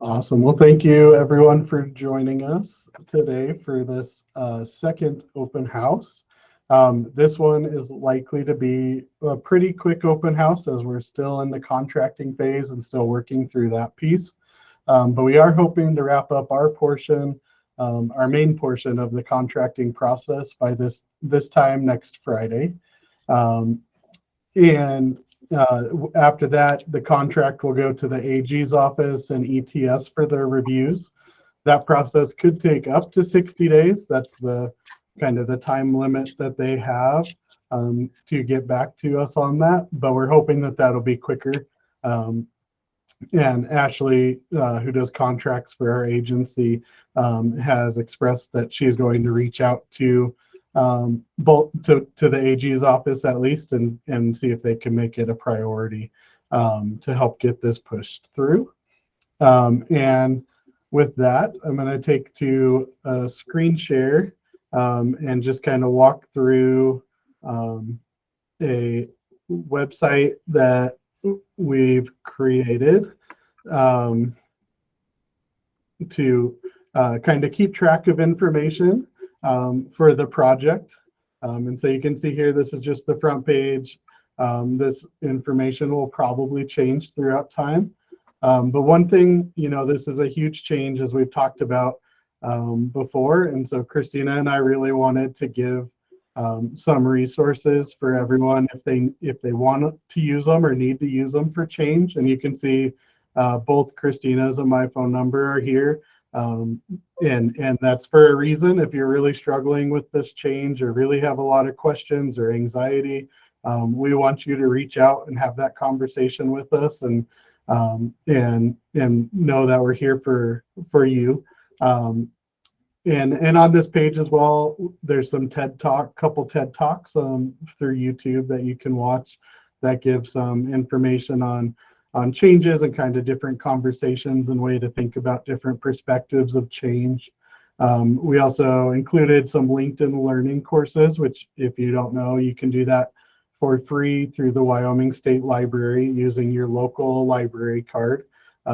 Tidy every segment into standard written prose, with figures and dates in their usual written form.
Awesome. Well, thank you everyone for joining us today for this second open house. This one is likely to be a pretty quick open house as we're still in the contracting phase and still working through that piece. But we are hoping to wrap up our portion, our main portion of the contracting process by this time next Friday. Um, and after that, the contract will go to the AG's office and ETS for their reviews. That process could take up to 60 days. That's the kind of the time limit that they have to get back to us on that. But we're hoping that that'll be quicker. And Ashley, who does contracts for our agency, has expressed that she's going to reach out to both to the AG's office at least and see if they can make it a priority to help get this pushed through. And with that, I'm going to take to a screen share and just kind of walk through a website that we've created to kind of keep track of information for the project. And so you can see here, this is just the front page. This information will probably change throughout time. But one thing, this is a huge change as we've talked about before. And so Christina and I really wanted to give some resources for everyone if they want to use them or need to use them for change. And you can see both Christina's and my phone number are here. And that's for a reason. If you're really struggling with this change or really have a lot of questions or anxiety, we want you to reach out and have that conversation with us and know that we're here for you. And on this page as well, there's some couple TED Talks through YouTube that you can watch that give some information on changes and kind of different conversations and way to think about different perspectives of change. We also included some LinkedIn learning courses, which if you don't know, you can do that for free through the Wyoming State Library using your local library card.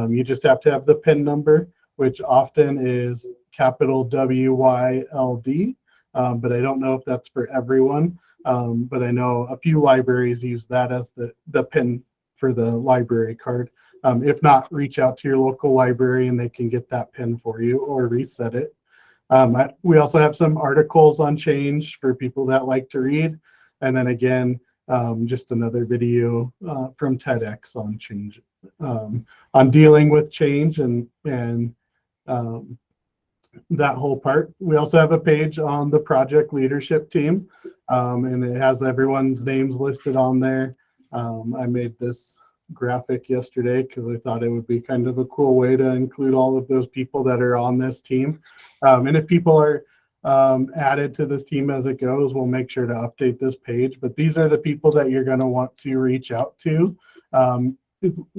You just have to have the PIN number, which often is capital WYLD, but I don't know if that's for everyone. But I know a few libraries use that as the PIN for the library card. If not, reach out to your local library and they can get that PIN for you or reset it. We also have some articles on change for people that like to read. And then again, just another video from TEDx on change, on dealing with change and that whole part. We also have a page on the project leadership team, and it has everyone's names listed on there. I made this graphic yesterday because I thought it would be kind of a cool way to include all of those people that are on this team. And if people are added to this team as it goes, we'll make sure to update this page. But these are the people that you're going to want to reach out to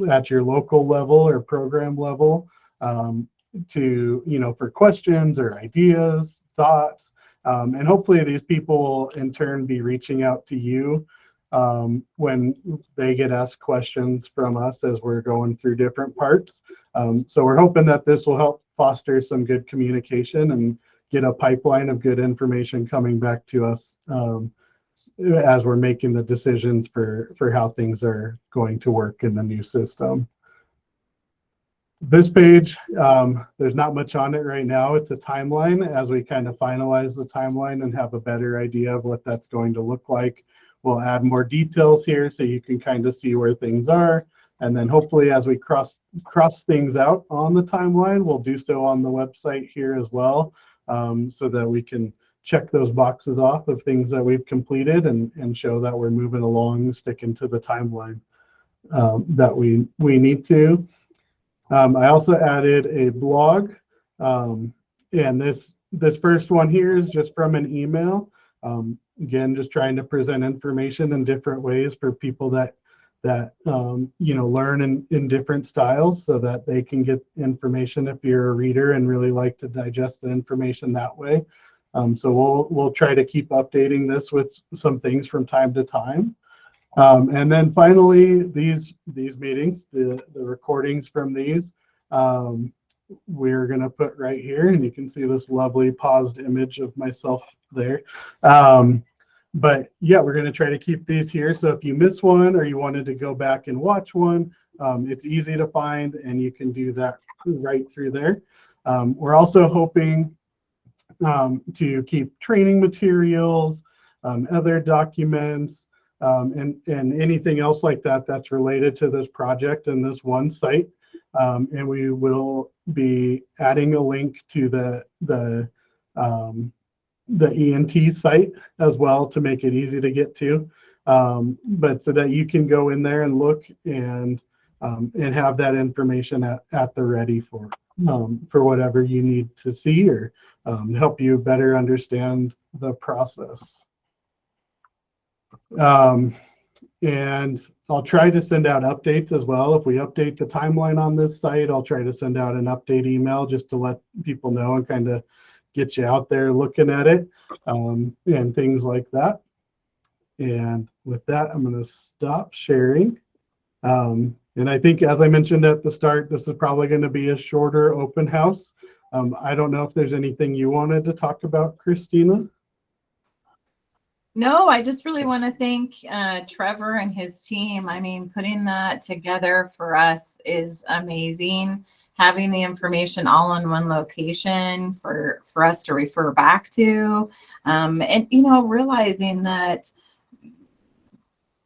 at your local level or program level for questions or ideas, thoughts. And hopefully these people will in turn be reaching out to you when they get asked questions from us as we're going through different parts. So we're hoping that this will help foster some good communication and get a pipeline of good information coming back to us as we're making the decisions for how things are going to work in the new system. This page, there's not much on it right now. It's a timeline. As we kind of finalize the timeline and have a better idea of what that's going to look like, we'll add more details here so you can kind of see where things are. And then hopefully as we cross things out on the timeline, we'll do so on the website here as well, so that we can check those boxes off of things that we've completed and show that we're moving along, sticking to the timeline that we need to. I also added a blog, and this first one here is just from an email. Again, just trying to present information in different ways for people that learn in different styles so that they can get information if you're a reader and really like to digest the information that way. So we'll try to keep updating this with some things from time to time. And then finally, these meetings, the recordings from these, we're going to put right here, and you can see this lovely paused image of myself there. But yeah, we're going to try to keep these here. So if you miss one or you wanted to go back and watch one, it's easy to find, and you can do that right through there. We're also hoping to keep training materials, other documents, and anything else like that that's related to this project and this one site. And we will be adding a link to the ENT site as well to make it easy to get to, but so that you can go in there and look and have that information at the ready for whatever you need to see or help you better understand the process. And I'll try to send out updates as well. If we update the timeline on this site, I'll try to send out an update email just to let people know and kind of get you out there looking at it, and things like that. And with that, I'm going to stop sharing. And I think, as I mentioned at the start, this is probably going to be a shorter open house. I don't know if there's anything you wanted to talk about, Christina. No, I just really want to thank Trevor and his team. I mean, putting that together for us is amazing. Having the information all in one location for us to refer back to, and realizing that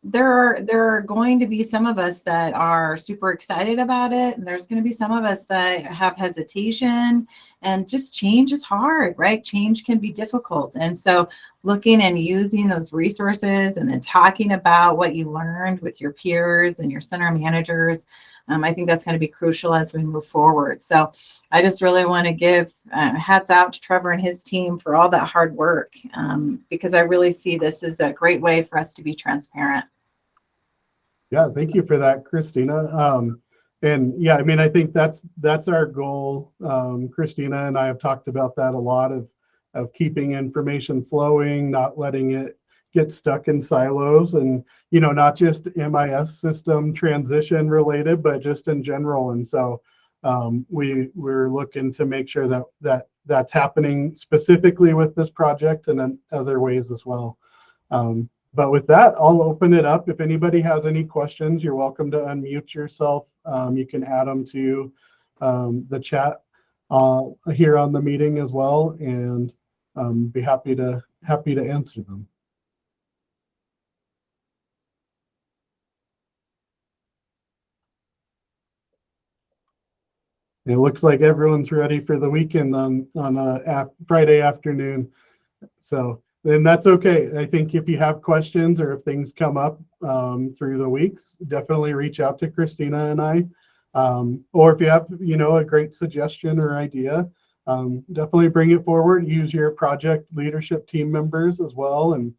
there are going to be some of us that are super excited about it, and there's going to be some of us that have hesitation, and just change is hard, right? Change can be difficult. And so looking and using those resources and then talking about what you learned with your peers and your center managers, I think that's going to be crucial as we move forward. So I just really want to give hats out to Trevor and his team for all that hard work, because I really see this as a great way for us to be transparent. Yeah, thank you for that, Christina. And yeah, I mean, I think that's our goal. Christina and I have talked about that a lot, of keeping information flowing, not letting it get stuck in silos, and not just MIS system transition related, but just in general. And so we're looking to make sure that's happening specifically with this project and in other ways as well. But with that, I'll open it up. If anybody has any questions, you're welcome to unmute yourself. You can add them to the chat here on the meeting as well, and be happy to answer them. It looks like everyone's ready for the weekend on a Friday afternoon. So then that's okay. I think if you have questions or if things come up through the weeks, definitely reach out to Christina and I. Or if you have, a great suggestion or idea, definitely bring it forward. Use your project leadership team members as well, and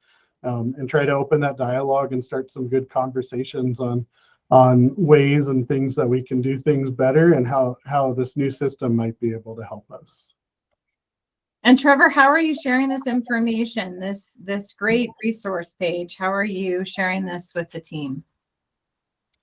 try to open that dialogue and start some good conversations on ways and things that we can do things better, and how this new system might be able to help us. And Trevor, how are you sharing this information, this great resource page? How are you sharing this with the team?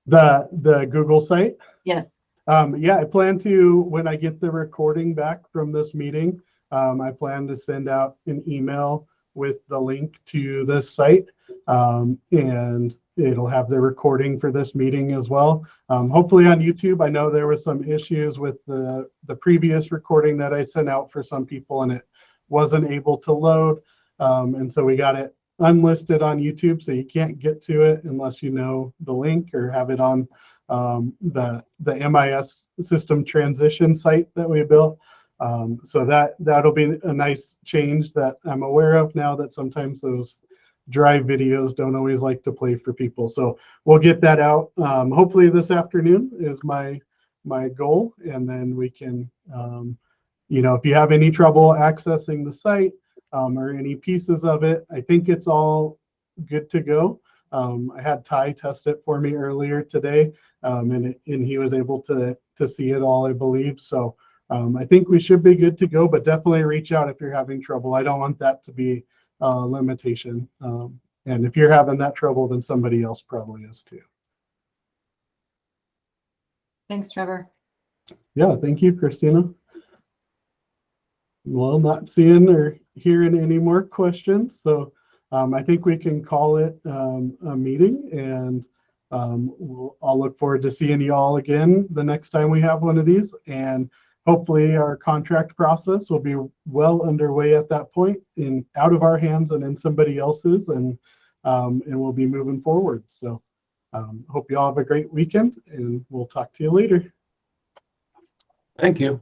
The Google site? Yes. Yeah, I plan to, when I get the recording back from this meeting, I plan to send out an email with the link to this site, and it'll have the recording for this meeting as well. Hopefully on YouTube. I know there was some issues with the previous recording that I sent out for some people, and it wasn't able to load, and so we got it unlisted on YouTube, so you can't get to it unless you know the link or have it on the MIS system transition site that we built. So that'll be a nice change that I'm aware of now, that sometimes those drive videos don't always like to play for people. So we'll get that out. Hopefully this afternoon is my goal, and then we can, if you have any trouble accessing the site or any pieces of it, I think it's all good to go. I had Ty test it for me earlier today, and he was able to see it all, I believe. So I think we should be good to go, but definitely reach out if you're having trouble. I don't want that to be a limitation. And if you're having that trouble, then somebody else probably is too. Thanks, Trevor. Yeah, thank you, Christina. Well, not seeing or hearing any more questions, so I think we can call it a meeting, and I'll look forward to seeing you all again the next time we have one of these, and hopefully our contract process will be well underway at that point, in out of our hands and in somebody else's, and we'll be moving forward. So hope you all have a great weekend, and we'll talk to you later. Thank you.